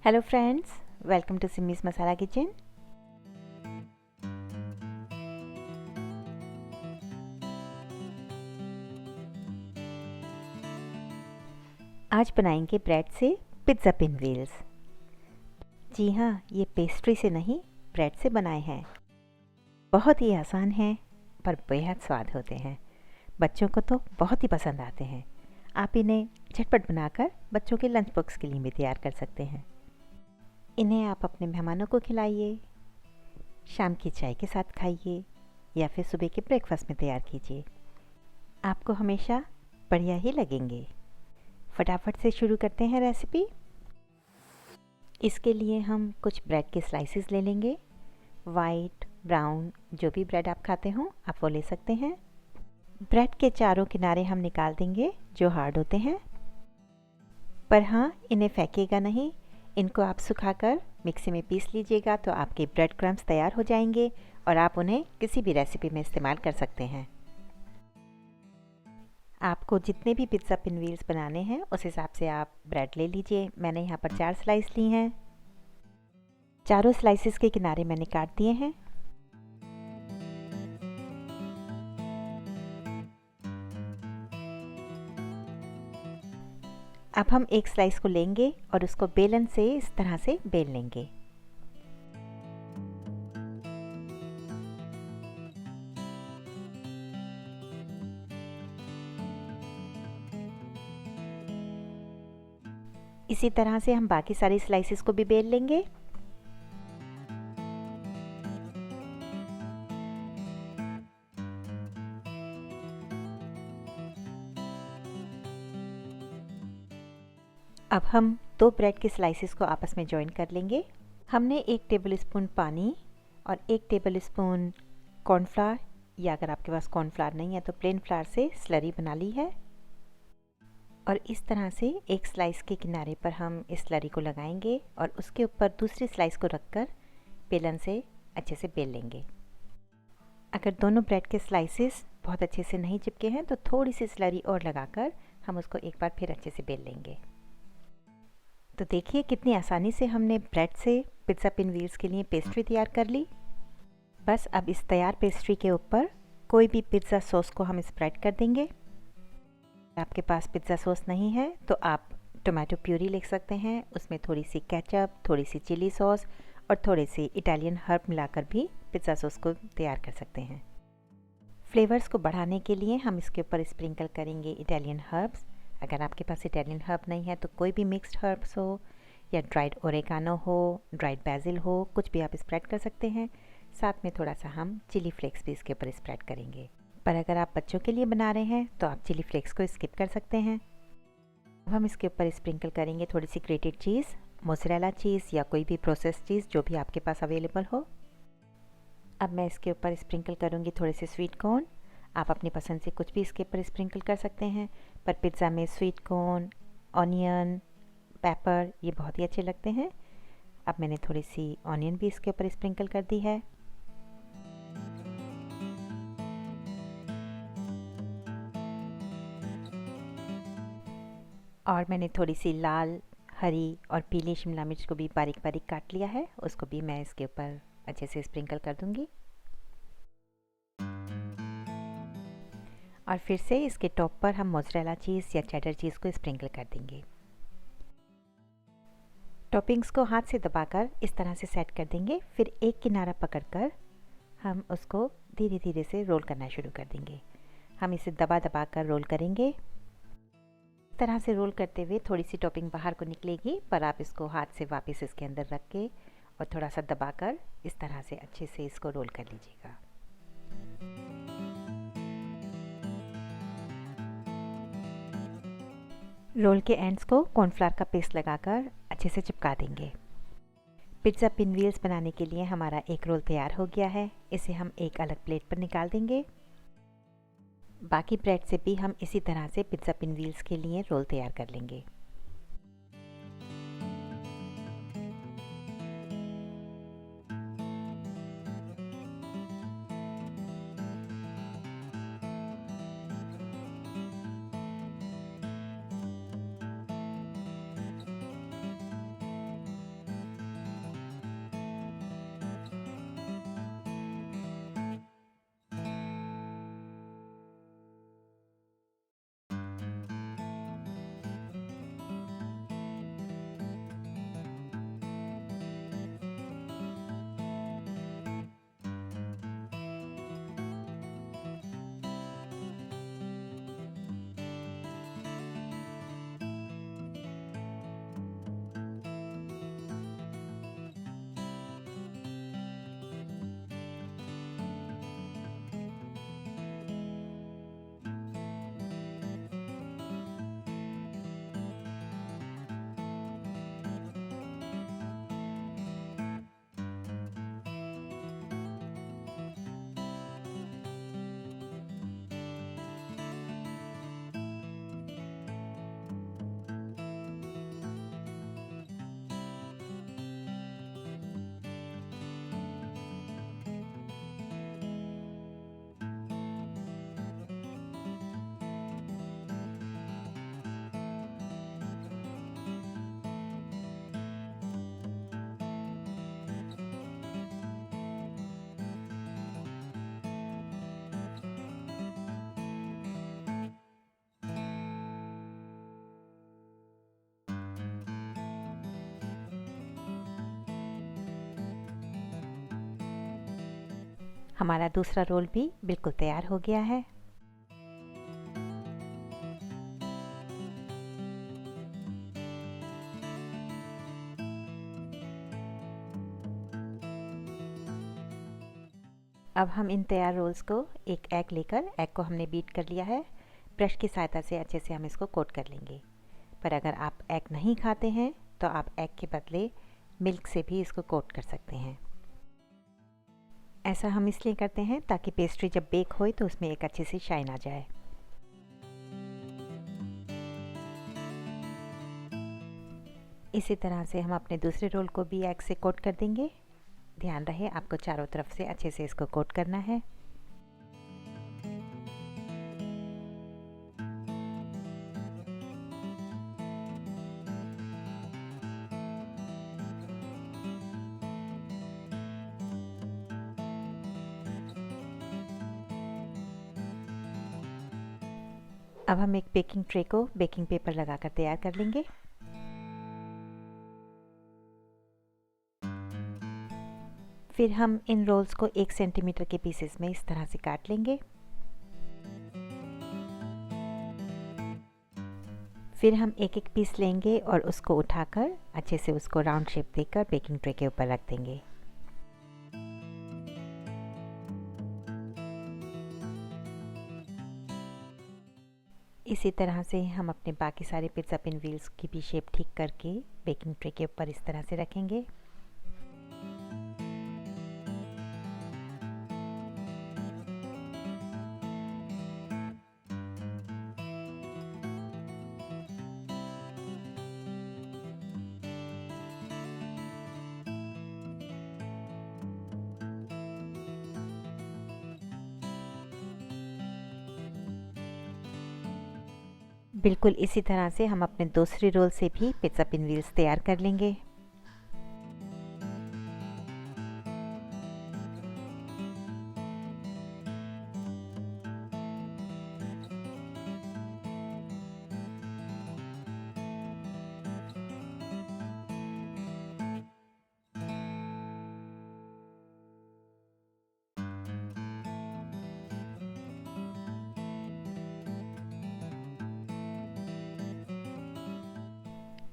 Hello friends, welcome to Simi's masala kitchen. आज बनाएंगे bread से पिज़्ज़ा पिन व्हील्स। जी हाँ, ये पेस्ट्री से नहीं ब्रेड से बनाए हैं। बहुत ही आसान हैं पर बेहद स्वाद होते हैं। बच्चों को तो बहुत ही पसंद आते हैं। आप इन्हें झटपट बनाकर बच्चों के लंच बॉक्स के लिए भी तैयार कर सकते हैं। इन्हें आप अपने मेहमानों को खिलाइए, शाम की चाय के साथ खाइए या फिर सुबह के ब्रेकफास्ट में तैयार कीजिए। आपको हमेशा बढ़िया ही लगेंगे। फटाफट से शुरू करते हैं रेसिपी। इसके लिए हम कुछ ब्रेड के स्लाइसेस ले लेंगे। वाइट, ब्राउन, जो भी ब्रेड आप खाते हो आप वो ले सकते हैं। ब्रेड के चारों किनारे हम निकाल देंगे जो हार्ड होते हैं, पर हाँ, इन्हें फेंकेगा नहीं। इनको आप सुखाकर मिक्सी में पीस लीजिएगा तो आपके ब्रेड क्रम्स तैयार हो जाएंगे और आप उन्हें किसी भी रेसिपी में इस्तेमाल कर सकते हैं। आपको जितने भी पिज़्ज़ा पिन व्हील्स बनाने हैं उस हिसाब से आप ब्रेड ले लीजिए। मैंने यहाँ पर 4 स्लाइस ली हैं। चारों स्लाइसेस के किनारे मैंने काट दिए हैं। अब हम एक स्लाइस को लेंगे और उसको बेलन से इस तरह से बेल लेंगे। इसी तरह से हम बाकी सारी स्लाइसेस को भी बेल लेंगे। अब हम 2 ब्रेड के स्लाइसेस को आपस में जॉइन कर लेंगे। हमने 1 टेबलस्पून पानी और 1 टेबलस्पून कॉर्नफ्लावर, या अगर आपके पास कॉर्नफ्लावर नहीं है तो प्लेन फ्लावर से स्लरी बना ली है। और इस तरह से एक स्लाइस के किनारे पर हम इस स्लरी को लगाएंगे और उसके ऊपर दूसरी स्लाइस को रखकर बेलन से अच्छे से बेल लेंगे। अगर दोनों ब्रेड के स्लाइसेस बहुत अच्छे से नहीं चिपके हैं तो थोड़ी सी स्लरी और लगाकर हम उसको एक बार फिर अच्छे से बेल लेंगे। तो देखिए कितनी आसानी से हमने ब्रेड से पिज़्ज़ा पिन व्हील्स के लिए पेस्ट्री तैयार कर ली। बस अब इस तैयार पेस्ट्री के ऊपर कोई भी पिज़्ज़ा सॉस को हम स्प्रेड कर देंगे। आपके पास पिज़्ज़ा सॉस नहीं है तो आप टोमेटो प्यूरी ले सकते हैं। उसमें थोड़ी सी केचप, थोड़ी सी चिली सॉस और थोड़े से इटालियन हर्ब मिलाकर भी पिज़्ज़ा सॉस को तैयार कर सकते हैं। फ्लेवर्स को बढ़ाने के लिए हम इसके ऊपर स्प्रिंकल करेंगे इटालियन हर्ब्स। अगर आपके पास इटालियन हर्ब नहीं है तो कोई भी मिक्स्ड हर्ब्स हो या ड्राइड ओरेगानो हो, ड्राइड बैजिल हो, कुछ भी आप स्प्रेड कर सकते हैं। साथ में थोड़ा सा हम चिली फ्लेक्स भी इसके ऊपर स्प्रेड करेंगे। पर अगर आप बच्चों के लिए बना रहे हैं तो आप चिली फ्लेक्स को स्किप कर सकते हैं। अब हम इसके ऊपर स्प्रिंकल करेंगे थोड़ी सी ग्रेटेड चीज़, मोज़रेला चीज़ या कोई भी प्रोसेस्ड चीज़ जो भी आपके पास अवेलेबल हो। अब मैं इसके ऊपर स्प्रिंकल करूँगी थोड़े से स्वीट कॉर्न। आप अपनी पसंद से कुछ भी इसके ऊपर स्प्रिंकल कर सकते हैं, पर पिज़्ज़ा में स्वीट कॉर्न, ऑनियन, पेपर ये बहुत ही अच्छे लगते हैं। अब मैंने थोड़ी सी ऑनियन भी इसके ऊपर स्प्रिंकल कर दी है। और मैंने थोड़ी सी लाल, हरी और पीली शिमला मिर्च को भी बारीक बारीक काट लिया है, उसको भी मैं इसके ऊपर अच्छे से स्प्रिंकल कर दूंगी। और फिर से इसके टॉप पर हम मोज़रेला चीज़ या चेडर चीज़ को स्प्रिंकल कर देंगे। टॉपिंग्स को हाथ से दबाकर इस तरह से सेट कर देंगे। फिर एक किनारा पकड़कर हम उसको धीरे धीरे से रोल करना शुरू कर देंगे। हम इसे दबा दबा कर रोल करेंगे। इस तरह से रोल करते हुए थोड़ी सी टॉपिंग बाहर को निकलेगी, पर आप इसको हाथ से वापस इसके अंदर रख के और थोड़ा सा दबाकर इस तरह से अच्छे से इसको रोल कर लीजिएगा। रोल के एंड्स को कॉर्नफ्लावर का पेस्ट लगाकर अच्छे से चिपका देंगे। पिज़्ज़ा पिन व्हील्स बनाने के लिए हमारा एक रोल तैयार हो गया है। इसे हम एक अलग प्लेट पर निकाल देंगे। बाकी ब्रेड से भी हम इसी तरह से पिज़्ज़ा पिन व्हील्स के लिए रोल तैयार कर लेंगे। हमारा दूसरा रोल भी बिल्कुल तैयार हो गया है। अब हम इन तैयार रोल्स को एक एग लेकर, एग को हमने बीट कर लिया है, ब्रश की सहायता से अच्छे से हम इसको कोट कर लेंगे। पर अगर आप एग नहीं खाते हैं तो आप एग के बदले मिल्क से भी इसको कोट कर सकते हैं। ऐसा हम इसलिए करते हैं ताकि पेस्ट्री जब बेक होए तो उसमें एक अच्छी सी शाइन आ जाए। इसी तरह से हम अपने दूसरे रोल को भी एग से कोट कर देंगे। ध्यान रहे आपको चारों तरफ से अच्छे से इसको कोट करना है। अब हम एक बेकिंग ट्रे को बेकिंग पेपर लगाकर तैयार कर लेंगे। फिर हम इन रोल्स को 1 सेंटीमीटर के पीसेस में इस तरह से काट लेंगे। फिर हम एक एक पीस लेंगे और उसको उठाकर अच्छे से उसको राउंड शेप देकर बेकिंग ट्रे के ऊपर रख देंगे। इसी तरह से हम अपने बाकी सारे पिज़्ज़ा पिन व्हील्स की भी शेप ठीक करके बेकिंग ट्रे के ऊपर इस तरह से रखेंगे। बिल्कुल इसी तरह से हम अपने दूसरी रोल से भी पिज़्ज़ा पिन व्हील्स तैयार कर लेंगे।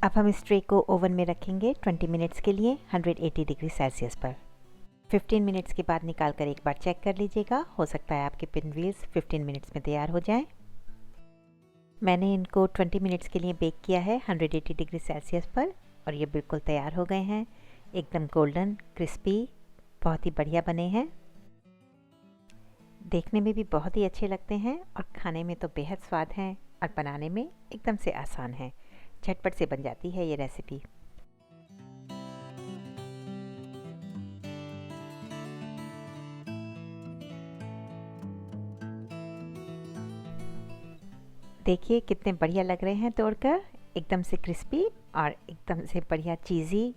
अब हम इस ट्रे को ओवन में रखेंगे 20 मिनट्स के लिए 180 डिग्री सेल्सियस पर। 15 मिनट्स के बाद निकाल कर एक बार चेक कर लीजिएगा, हो सकता है आपके पिन व्हील्स 15 मिनट्स में तैयार हो जाएं। मैंने इनको 20 मिनट्स के लिए बेक किया है 180 डिग्री सेल्सियस पर और ये बिल्कुल तैयार हो गए हैं। एकदम गोल्डन क्रिस्पी, बहुत ही बढ़िया बने हैं। देखने में भी बहुत ही अच्छे लगते हैं और खाने में तो बेहद स्वाद हैं और बनाने में एकदम से आसान है। झटपट से बन जाती है ये रेसिपी। देखिए कितने बढ़िया लग रहे हैं तोड़कर, एकदम से क्रिस्पी और एकदम से बढ़िया चीज़ी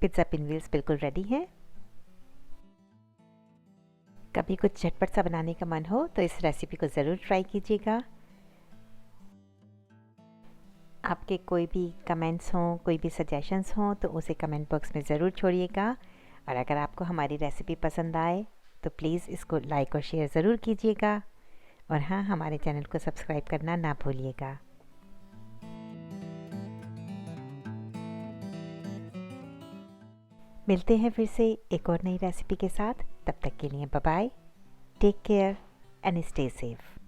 पिज़्ज़ा पिन व्हील्स बिल्कुल रेडी हैं। कभी कुछ झटपट सा बनाने का मन हो तो इस रेसिपी को ज़रूर ट्राई कीजिएगा। आपके कोई भी कमेंट्स हों, कोई भी सजेशंस हों तो उसे कमेंट बॉक्स में ज़रूर छोड़िएगा। और अगर आपको हमारी रेसिपी पसंद आए तो प्लीज़ इसको लाइक और शेयर ज़रूर कीजिएगा। और हाँ, हमारे चैनल को सब्सक्राइब करना ना भूलिएगा। मिलते हैं फिर से एक और नई रेसिपी के साथ। तब तक के लिए bye bye, take care and stay safe.